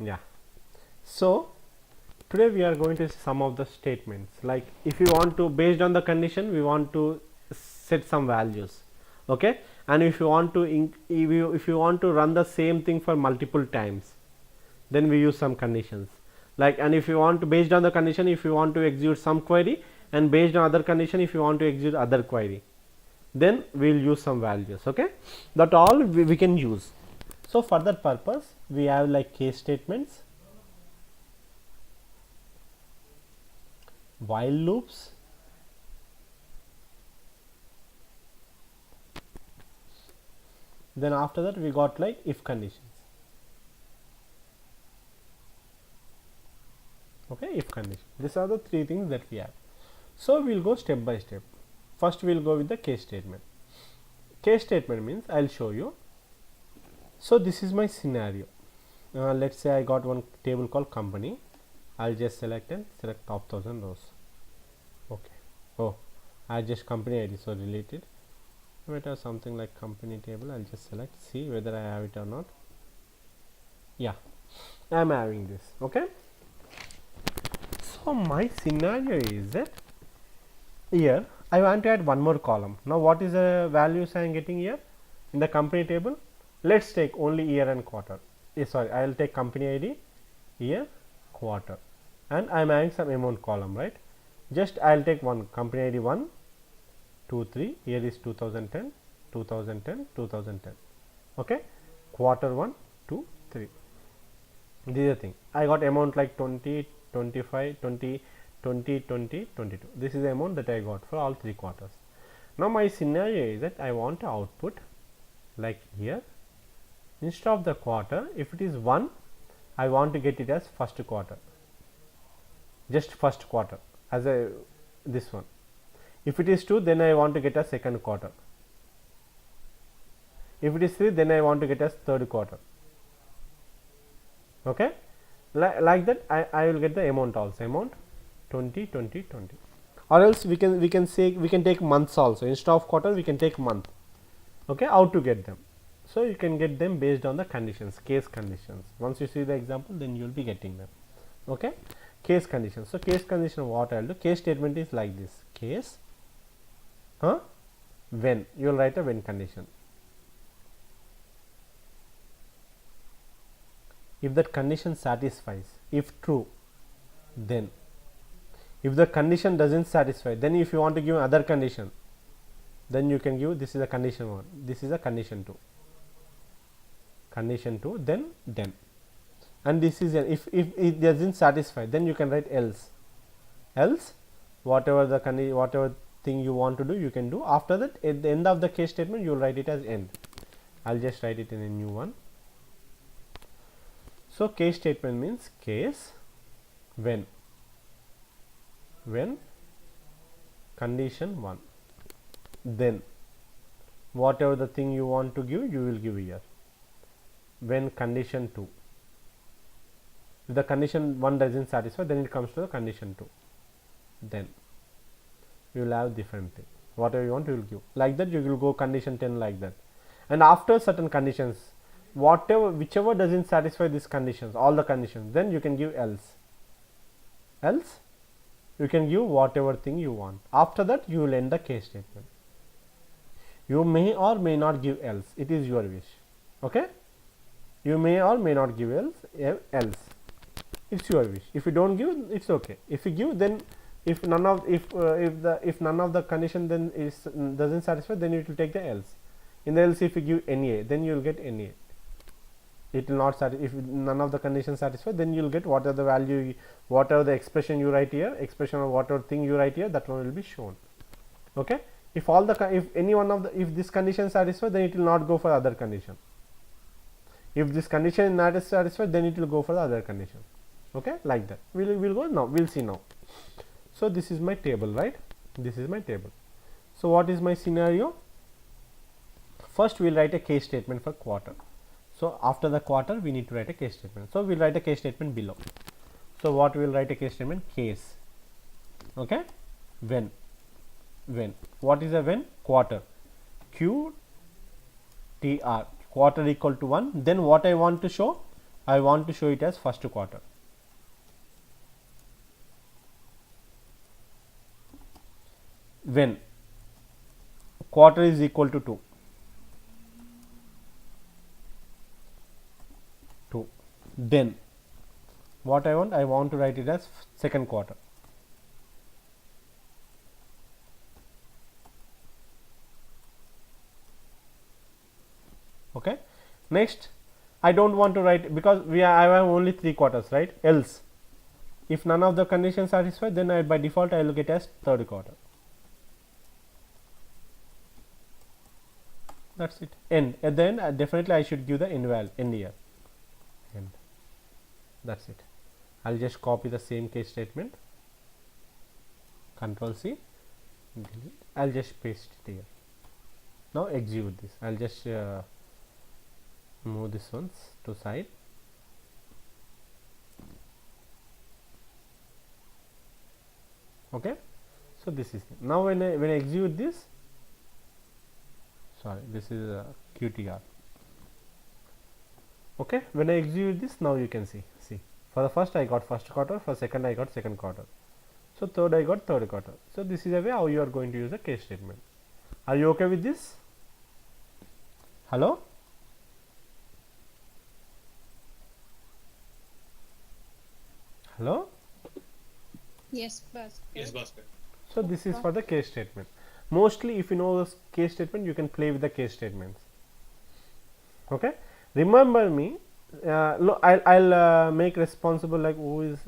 Yeah. So today we are going to see some of the statements, like if you want to, based on the condition, we want to set some values, okay, and if you want to if you want to run the same thing for multiple times, then we use some conditions, like, and if you want to, based on the condition, if you want to execute some query, and based on other condition if you want to execute other query, then we will use some values, okay, that all we can use. So for that purpose we have like case statements, while loops, then after that we got like if conditions, okay, if condition. These are the three things that we have. So we will go step by step. First we will go with the case statement. Case statement means I will show you. So this is my scenario. Let's say I got one table called company. I'll just select and select top 1000 rows. Okay. Oh, I just company ID, so related. It has something like company table. I'll just select, see whether I have it or not. Yeah, I am having this. Okay. So my scenario is that here I want to add one more column. Now what is the values I am getting here in the company table? Let's take only year and quarter. Sorry, I will take company ID, year, quarter, and I am having some amount column, right? Just I will take one company ID 1, 2, 3. Here is 2010, 2010, 2010. Okay, quarter 1, 2, 3. This is the thing. I got amount like 20, 25, 20, 20, 20, 22. This is the amount that I got for all 3 quarters. Now my scenario is that I want to output like here, instead of the quarter, if it is 1, I want to get it as first quarter, just first quarter as a this one. If it is 2, then I want to get a second quarter. If it is 3, then I want to get as third quarter. Okay, like that I will get the amount also, amount 20, 20, 20. Or else we can say we can take months also, instead of quarter we can take month. Okay, how to get them? So you can get them based on the conditions, case conditions. Once you see the example, then you will be getting them. Okay, case conditions. So case condition, what I will do, case statement is like this, case when, you will write a when condition. If that condition satisfies, if true, then. If the condition doesn't satisfy, then if you want to give other condition, then you can give, this is a condition 1, this is a condition 2, condition 2, then, and this is if it doesn't satisfy, then you can write else, whatever the whatever thing you want to do, you can do. After that, at the end of the case statement, you will write it as end. I'll just write it in a new one. So case statement means case when condition 1, then whatever the thing you want to give, you will give here. When condition 2, if the condition 1 doesn't satisfy, then it comes to the condition 2, then you will have different thing. Whatever you want, you will give. Like that, you will go condition 10 like that. And after certain conditions, whichever doesn't satisfy these conditions, all the conditions, then you can give else. You can give whatever thing you want. After that, you will end the case statement. You may or may not give else. It is your wish. Okay. You may or may not give else. It's your wish. If you don't give, it's okay. If you give, then if none of the condition then is doesn't satisfy, then it will take the else. In the else, if you give NA, then you will get NA. It will not satisfy. If none of the conditions satisfy, then you will get whatever the value, whatever the expression you write here, expression of whatever thing you write here, that one will be shown. Okay. If all the if any one of the if this condition satisfied, then it will not go for other condition. If this condition is not satisfied, then it will go for the other condition. Okay, like that. We'll go now. We'll see now. So this is my table, right? This is my table. So what is my scenario? First, we'll write a case statement for quarter. So after the quarter, we need to write a case statement. So we'll write a case statement below. So what we'll write a case statement? Case. Okay. When. What is a when? Quarter. QTR. Quarter equal to 1. Then what I want to show? I want to show it as first quarter. When quarter is equal to 2. Then what I want to write it as second quarter. Okay. Next, I don't want to write because I have only 3 quarters, right? Else, if none of the conditions satisfied, then by default I will get as third quarter. That's it. End. At the end, definitely I should give the end year. End. That's it. I'll just copy the same case statement. Control C. Delete. I'll just paste it here. Now execute this. I'll just move this ones to side. Okay. So this is now when I execute this. Sorry, this is a QTR. Okay, when I execute this, now you can see for the first I got first quarter, for second I got second quarter, so third I got third quarter. So this is a way how you are going to use the case statement. Are you okay with this? Hello? Hello? Yes, Bhaskar. Yes, Bhaskar. So this is for the case statement. Mostly if you know the case statement, you can play with the case statements. Okay, remember me. Look, I'll make responsible, like who is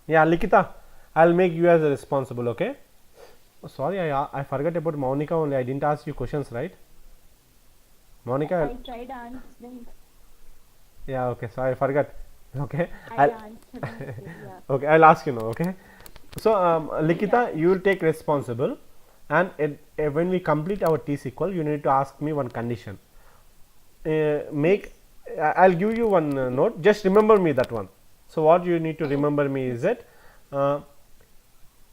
yeah, Likita, I'll make you as a responsible. Okay. Oh, sorry, I forgot about Monica only. I didn't ask you questions, right? Monica, I tried answering. yeah, okay, so I forgot. Okay, I answered. Yeah. okay, I'll ask you now. Okay, so Likita, you will take responsible, and when we complete our T SQL, you need to ask me one condition. I'll give you one note. Just remember me that one. So what you need to remember me is that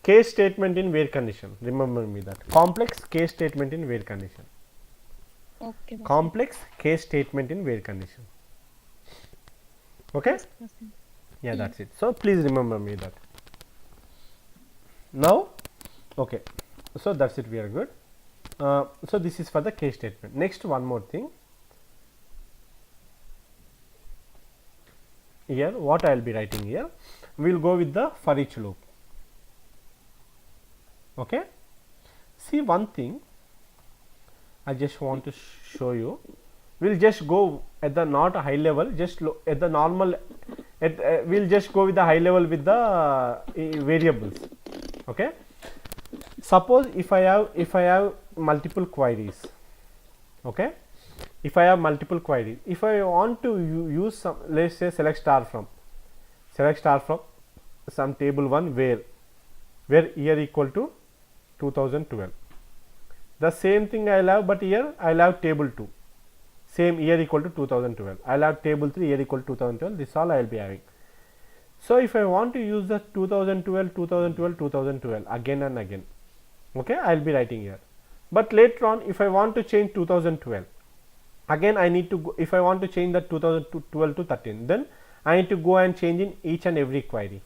case statement in where condition. Remember me that complex case statement in where condition. Okay. Bhaskar. Complex case statement in where condition. Okay. Bhaskar. Yeah, that's it. So please remember me that. Now, okay. So that's it. We are good. So this is for the case statement. Next, one more thing. Here, what I will be writing here, we will go with the for each loop. Okay. See one thing, I just want to show you. We will just go at the not a high level, just at the normal. We will just go with the high level with the variables. Okay. Suppose if I have multiple queries. Okay. If I have multiple queries, if I want to use some, let's say select star from some table 1 where year equal to 2012. The same thing I will have, but here I will have table 2, same year equal to 2012. I will have table 3 year equal to 2012. This all I will be having. So if I want to use the 2012 again and again, okay, I will be writing here. But later on, if I want to change 2012. Again, I need to go, if I want to change that 2012 to 13, then I need to go and change in each and every query,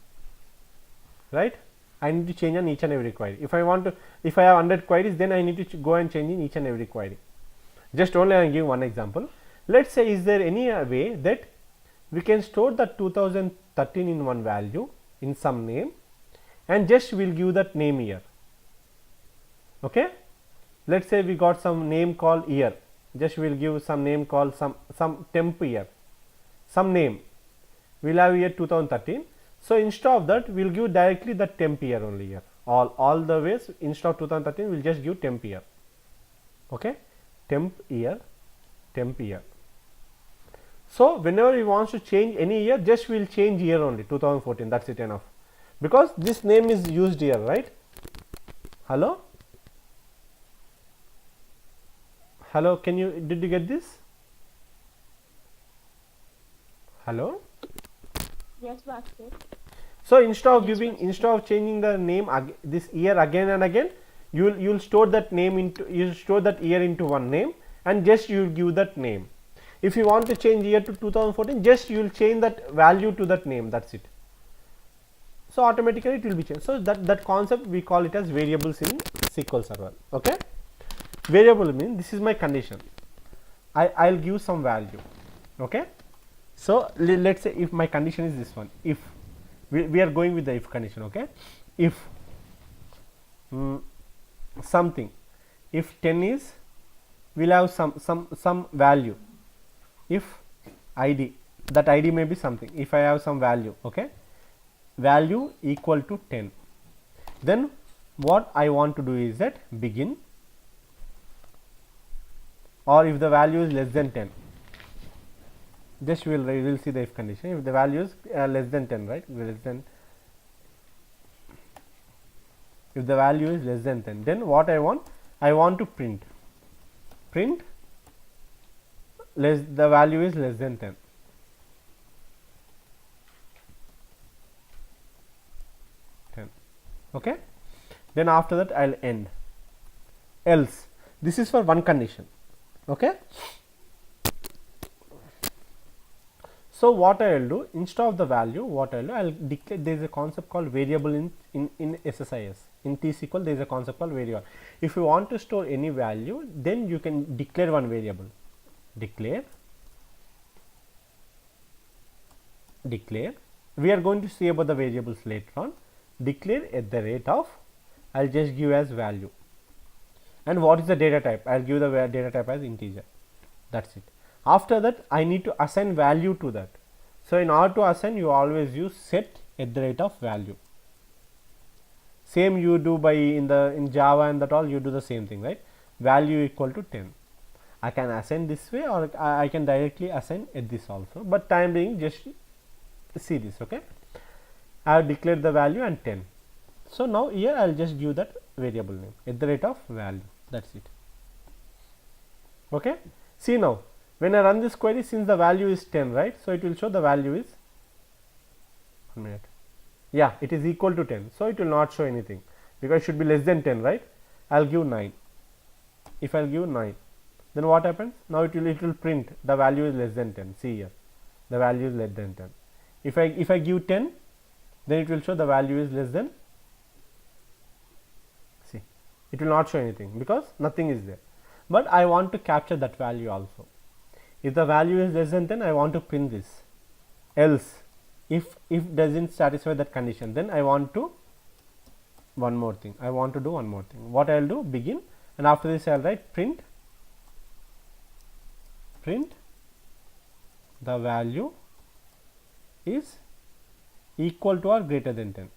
right? I need to change on each and every query. If I want to, if I have 100 queries, then I need to go and change in each and every query. Just only I will give one example. Let's say, is there any way that we can store the 2013 in one value in some name, and just we will give that name here. Okay. Let's say we got some name called year. Just we will give some name called some temp year, some name. We will have here 2013. So instead of that, we will give directly the temp year only here. All the ways, instead of 2013, we will just give temp year. Okay, temp year. So whenever you want to change any year, just we will change year only 2014. That's it enough, because this name is used here, right? Hello. Hello, did you get this? Hello? Yes, Bhaskar. So instead of changing the name this year again and again, you'll store that name into, you store that year into one name, and just you give that name. If you want to change year to 2014, just you will change that value to that name, that is it. So, automatically it will be changed. So, that concept we call it as variables in SQL Server. Okay. Variable means this is my condition, I will give some value. Okay. So, let us say if my condition is this one, if we are going with the if condition. Okay. If something, if 10 is, we will have some value, if id, that id may be something, if I have some value, okay, value equal to 10, then what I want to do is that begin, or if the value is less than 10, just we will see the if condition. If the value is less than 10, right, less than, if the value is less than 10, then what I want to print less, the value is less than 10. Okay. Then after that I will end, else, this is for one condition. Okay. So, what I will do, instead of the value, what I will do, I will declare, there is a concept called variable in SSIS, in T-SQL there is a concept called variable. If you want to store any value, then you can declare one variable, declare, we are going to see about the variables later on, declare at the rate of, I will just give as value, and what is the data type, I will give the data type as integer, that is it. After that I need to assign value to that. So, in order to assign, you always use set at the rate of value, same you do by in Java and that all, you do the same thing, right, value equal to 10. I can assign this way, or I can directly assign at this also, but time being just see this. Okay. I have declared the value and 10. So, now here I will just give that variable name at the rate of value, that is it. Okay. See now, when I run this query, since the value is 10, right, so it will show the value is 1 minute. Yeah, it is equal to 10. So, it will not show anything, because it should be less than 10, right. I will give 9. If I will give 9, then what happens? Now, it will print the value is less than 10. See here, the value is less than 10. If I give 10, then it will show the value is less than, see, it will not show anything because nothing is there, but I want to capture that value also. If the value is less than 10, I want to print this, else if does not satisfy that condition, then I want to one more thing, I want to do one more thing. What I will do, begin, and after this I will write print the value is equal to or greater than 10.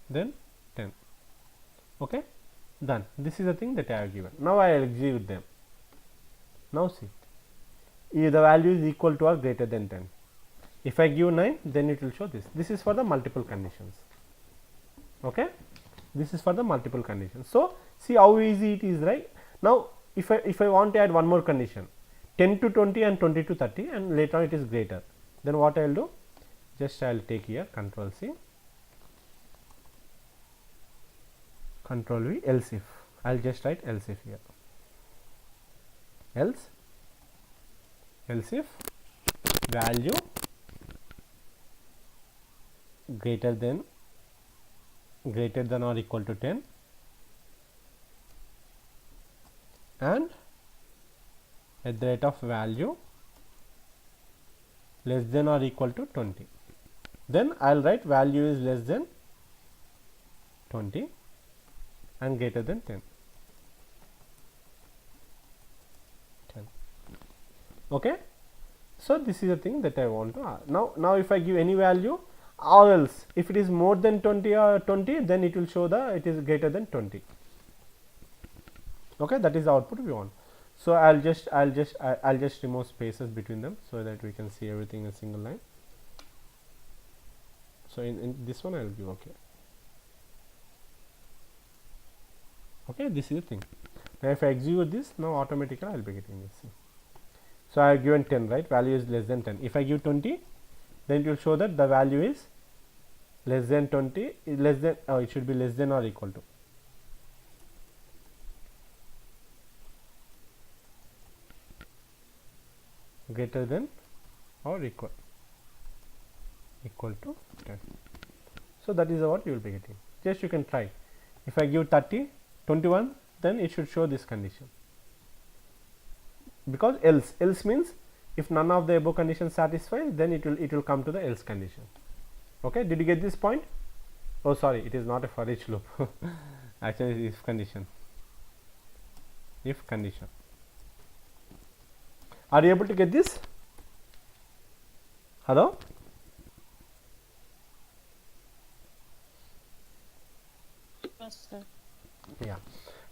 Then 10. Okay, done. This is the thing that I have given. Now I will execute them. Now see, if the value is equal to or greater than 10. If I give 9, then it will show this. This is for the multiple conditions. Okay, this is for the multiple conditions. So, see how easy it is, right? Now, if I want to add one more condition, 10 to 20 and 20 to 30, and later on it is greater, then what I will do? Just I will take here Control C, Control V, else if. I will just write else if here. Else if value greater than or equal to 10 and at the rate of value less than or equal to 20. Then I will write value is less than 20 and greater than 10. Okay. So, this is the thing that I want to add. Now if I give any value, or else if it is more than 20 or 20, then it will show the it is greater than 20. Okay, that is the output we want. So, I'll just remove spaces between them, so that we can see everything in a single line. So, in this one I will give okay. Okay, this is the thing. Now, if I execute this, now automatically I will be getting this. So, I have given 10, right, value is less than 10. If I give 20, then it will show that the value is less than 20, less than, it should be less than or equal to. Greater than or equal to 10. So that is what you will be getting. Just you can try. If I give 30, 21, then it should show this condition, because else means if none of the above conditions satisfy, then it will come to the else condition. Okay, did you get this point? Oh sorry, it is not a for each loop. Actually it is if condition. If condition. Are you able to get this? Hello? Yes, sir. Yeah.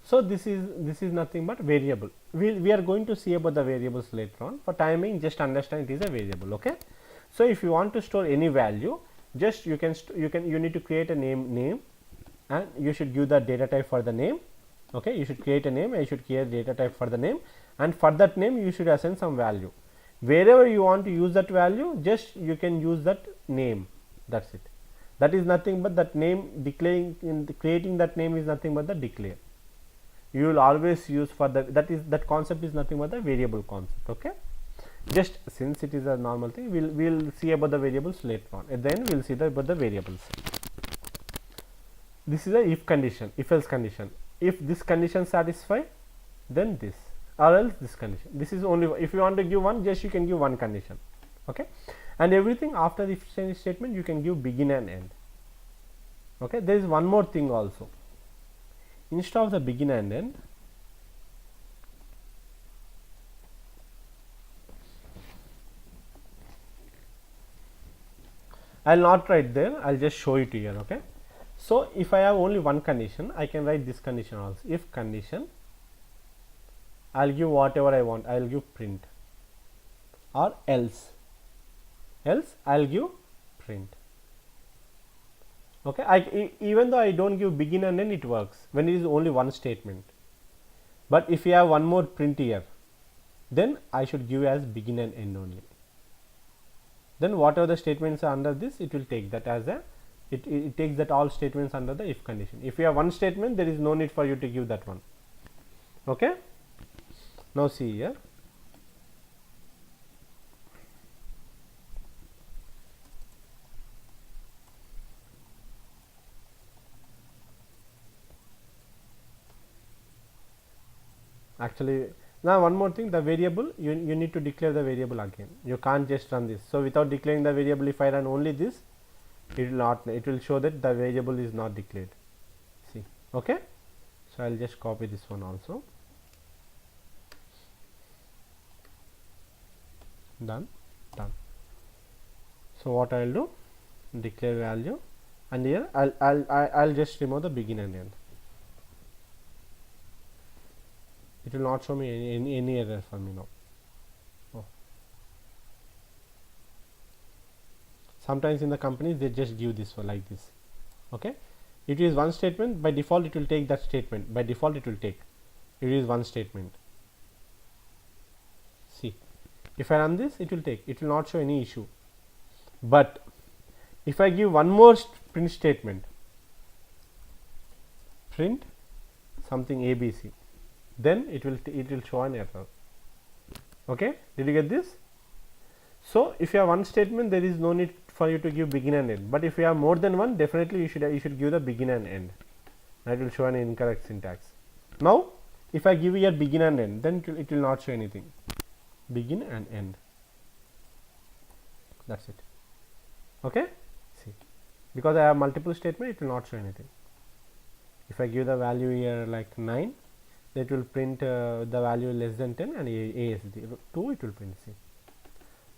So this is nothing but variable. We are going to see about the variables later on. For timing, just understand it is a variable. Okay. So if you want to store any value, just you need to create a name, and you should give the data type for the name. Okay, you should create a name and you should create data type for the name, and for that name you should assign some value. Wherever you want to use that value, just you can use that name. That's it. That is nothing but that name. Creating that name is nothing but the declare. You will always use for that concept is nothing but the variable concept. Okay, just since it is a normal thing, we'll see about the variables later on, and then we'll see about the variables. This is a if condition, if else condition. If this condition satisfy, then this, or else this condition. This is only if you want to give one, just you can give one condition. Okay, and everything after the if statement you can give begin and end. Okay, there is one more thing also. Instead of the begin and end, I will not write there, I will just show it here. Okay, so if I have only one condition, I can write this condition also. If condition, I will give whatever I want, I will give print, or else I will give print. Okay, even though I don't give begin and end, it works when it is only one statement. But if you have one more print here, then I should give as begin and end only. Then whatever the statements are under this, it will take that as a it takes that all statements under the if condition. If you have one statement, there is no need for you to give that one. Okay, now see here. Actually, now one more thing, the variable, you need to declare the variable again. You can't just run this. So without declaring the variable, if I run only this, it will show that the variable is not declared. See, okay. So I'll just copy this one also. Done. So what I'll do, declare value, and here I'll just remove the begin and end. It will not show me any error for me now. Oh. Sometimes in the companies they just give this one like this. Okay, it is one statement, by default it will take that statement, by default it will take, it is one statement. See, if I run this, it will take, it will not show any issue. But if I give one more print statement, print something ABC, then it will show an error. Okay, did you get this? So if you have one statement, there is no need for you to give begin and end, but if you have more than one, definitely you should give the begin and end. That will show an incorrect syntax. Now if I give here begin and end, then it will not show anything. Begin and end, that's it. Okay, see, because I have multiple statement, it will not show anything. If I give the value here like 9, it will print the value less than 10, and A is 2, it will print C.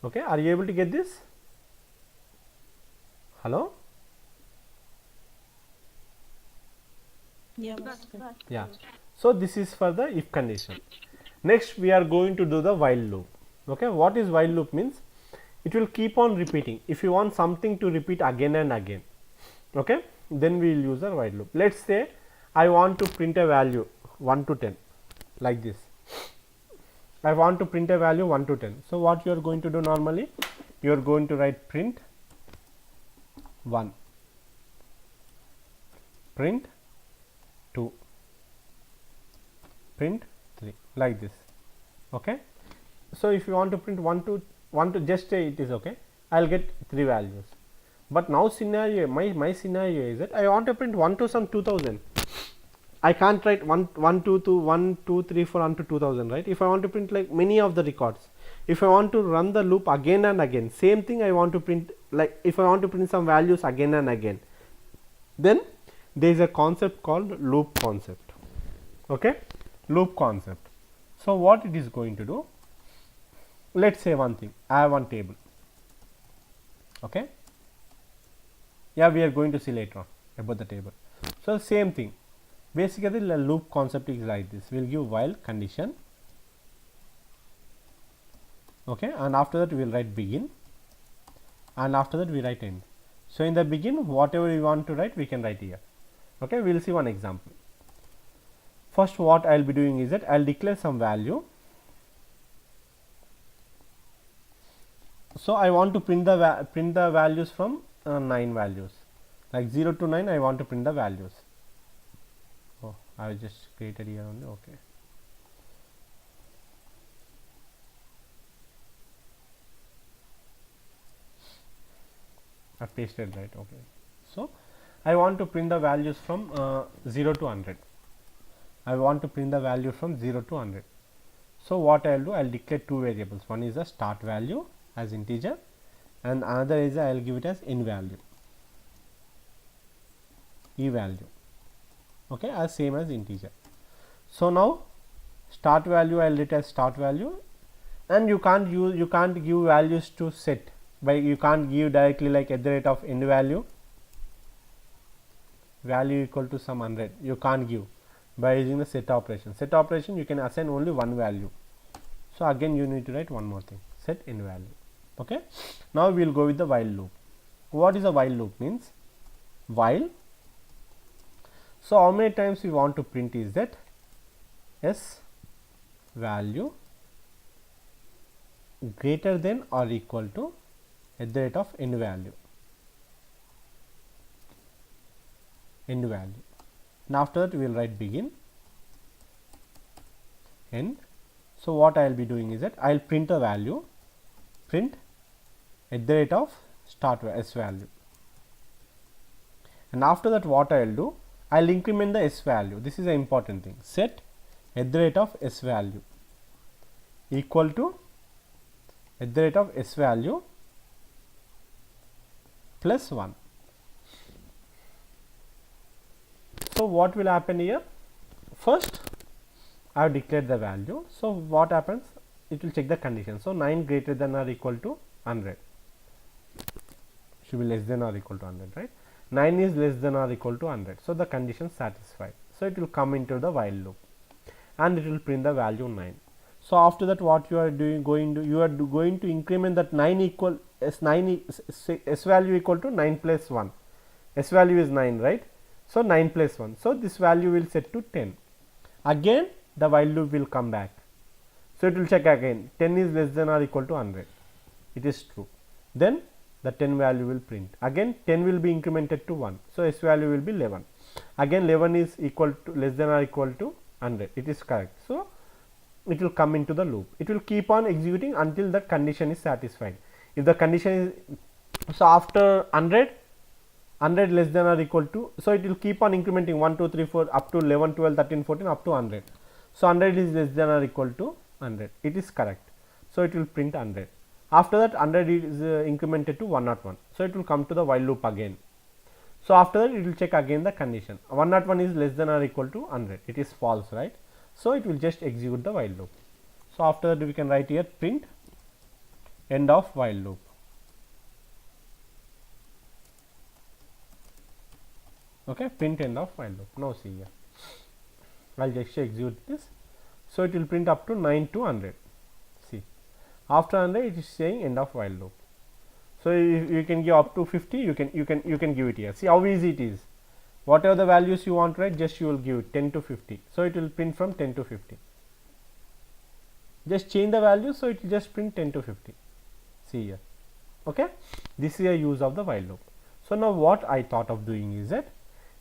Okay, are you able to get this? Hello? Yeah. Yeah. So this is for the if condition. Next we are going to do the while loop. Okay, what is while loop means? It will keep on repeating. If you want something to repeat again and again, okay, then we will use a while loop. Let's say I want to print a value 1 to 10 like this. I want to print a value 1 to 10. So what you are going to do normally? You are going to write print 1. print 2, print 3, like this. Okay. So, if you want to print 1 to just say it is okay, I will get 3 values. But now scenario, my scenario is that I want to print 1 to some 2000. I can't write 1 2 to 1 2 3 4 on to 2000, right? If I want to print like many of the records, if I want to run the loop again and again, same thing I want to print, like if I want to print some values again and again, then there is a concept called loop concept. Okay, loop concept. So, what it is going to do, let us say one thing, I have one table. Okay. Yeah, we are going to see later on about the table. So, same thing, basically the loop concept is like this, we will give while condition, okay, and after that we will write begin, and after that we write end. So, in the begin whatever we want to write we can write here. Okay, we will see one example. First what I will be doing is that I will declare some value. So, I want to print the values from 9 values, like 0 to 9 I want to print the values. Oh, I just created here only. Okay. I pasted right. Okay. So, I want to print the values from 0 to 100. I want to print the value from 0 to 100. So, what I will do, I will declare 2 variables. One is a start value as integer, and another is I will give it as in value, e value, okay, as same as integer. So, now start value I will write as start value, and you can't give values to set by, you can't give directly like at the rate of end value equal to some 100, you can't give by using the set operation. Set operation you can assign only one value. So, again you need to write one more thing, set in value. Okay. Now, we will go with the while loop. What is a while loop means? While, so how many times we want to print is that s value greater than or equal to at the rate of end value, and after that we will write begin, end. So, what I will be doing is that I will print a value, print at the rate of start s value, and after that what I will do, I will increment the s value. This is an important thing, set at the rate of s value equal to at the rate of s value plus 1. So, what will happen here? First I have declared the value. So, what happens? It will check the condition. So, 9 greater than or equal to 100 should be less than or equal to 100, right? 9 is less than or equal to 100. So, the condition satisfied. So, it will come into the while loop and it will print the value 9. So, after that what you are doing, you are going to increment that 9 equal s value equal to 9 plus 1, s value is 9, right? So, 9 plus 1. So, this value will set to 10. Again the while loop will come back. So, it will check again, 10 is less than or equal to 100, it is true. Then the 10 value will print, again 10 will be incremented to 1. So, s value will be 11, again 11 is equal to less than or equal to 100, it is correct. So, it will come into the loop, it will keep on executing until the condition is satisfied. If the condition is, so after 100 less than or equal to, so it will keep on incrementing 1 2 3 4 up to 11 12 13 14 up to 100. So, 100 is less than or equal to 100, it is correct. So, it will print 100. After that 100 is incremented to 101. So, it will come to the while loop again. So, after that it will check again the condition, 101 is less than or equal to 100, it is false, right? So, it will just execute the while loop. So, after that we can write here print end of while loop. Okay, print end of while loop. Now, see here, I will just execute this. So, it will print up to 9 to 100. See, after 100 it is saying end of while loop. So, if you can give up to 50, you can give it here. See how easy it is. Whatever the values you want to write, just you will give it 10 to 50. So, it will print from 10 to 50. Just change the value. So, it will just print 10 to 50. See here. Okay, this is a use of the while loop. So, now what I thought of doing is that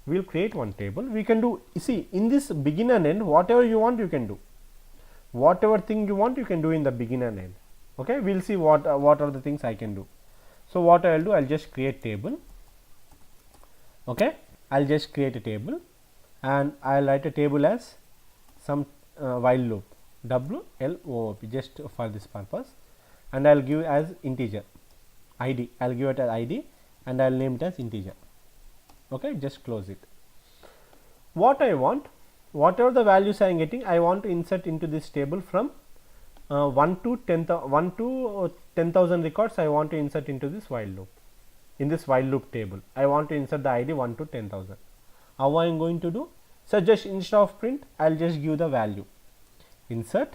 we will create one table. We can do, see, in this begin and end, whatever you want you can do, whatever thing you want you can do in the begin and end. Okay, we will see what are the things I can do. So, what I will do, I will just create table. Okay, I will just create a table and I will write a table as some while loop WLOOP just for this purpose, and I will give as integer ID. I will give it as ID and I will name it as integer. Okay, just close it. What I want, whatever the values I am getting, I want to insert into this table from 1 to 10,000 records. I want to insert into this while loop. In this while loop table, I want to insert the ID 1 to 10,000. How I am going to do? So, just instead of print, I will just give the value insert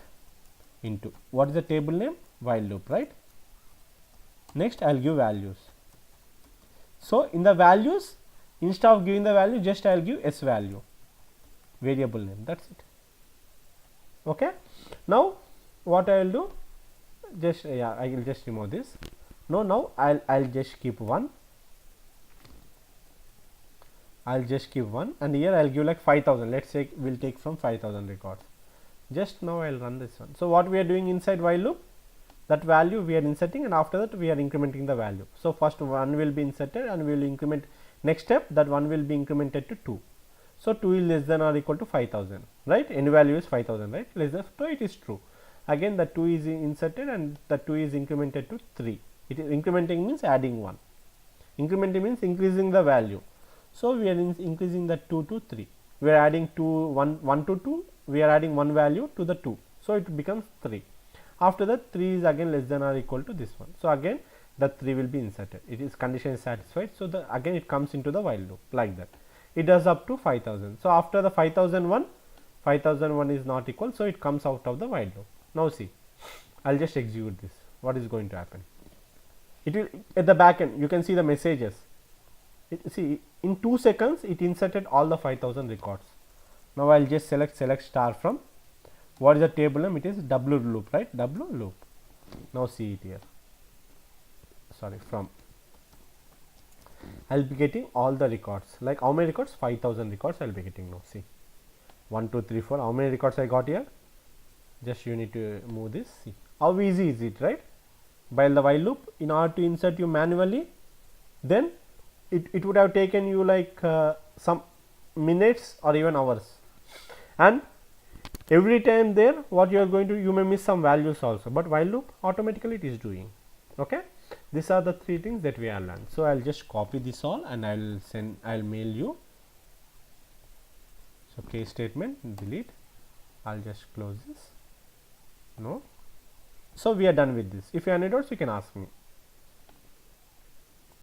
into, what is the table name? While loop, right? Next, I will give values. So, in the values, instead of giving the value, just I will give s value, variable name, that is it. Okay. Now, what I will do? Just I will just remove this. Now I'll just keep 1. I'll just keep 1, and here I'll give like 5,000. Let's say we'll take from 5,000 records. Just now I'll run this one. So, what we are doing inside while loop, that value we are inserting, and after that we are incrementing the value. So, first 1 will be inserted and we will increment, next step that 1 will be incremented to 2. So, 2 is less than or equal to 5,000, right? Any value is 5,000, right? Less than, so it is true. Again the 2 is inserted and the 2 is incremented to 3. It is incrementing means adding 1. Incrementing means increasing the value. So, we are increasing the 2 to 3. We are adding 1 to 2. We are adding 1 value to the 2. So, it becomes 3. After that 3 is again less than or equal to this one. So, again the 3 will be inserted. It is condition is satisfied. So, the again it comes into the while loop like that. It does up to 5,000. So, after the 5,001 is not equal. So, it comes out of the while loop. Now, see, I will just execute this. What is going to happen? It will, at the back end you can see the messages. See, in 2 seconds it inserted all the 5,000 records. Now, I will just select star from, what is the table name? It is W loop, right? W loop. Now, see it here. Sorry, from, I will be getting all the records. Like how many records? 5,000 records I will be getting now. See, 1 2 3 4. How many records I got here? Just you need to move this. See how easy is it, right? By the while loop, in order to insert you manually, then it would have taken you like some minutes or even hours, and every time there what you are going to, you may miss some values also, but while loop automatically it is doing. Okay, these are the 3 things that we have learned. So, I will just copy this all and I will send, I will mail you. So, case statement delete, I will just close this. No. So, we are done with this. If you have any doubts, you can ask me.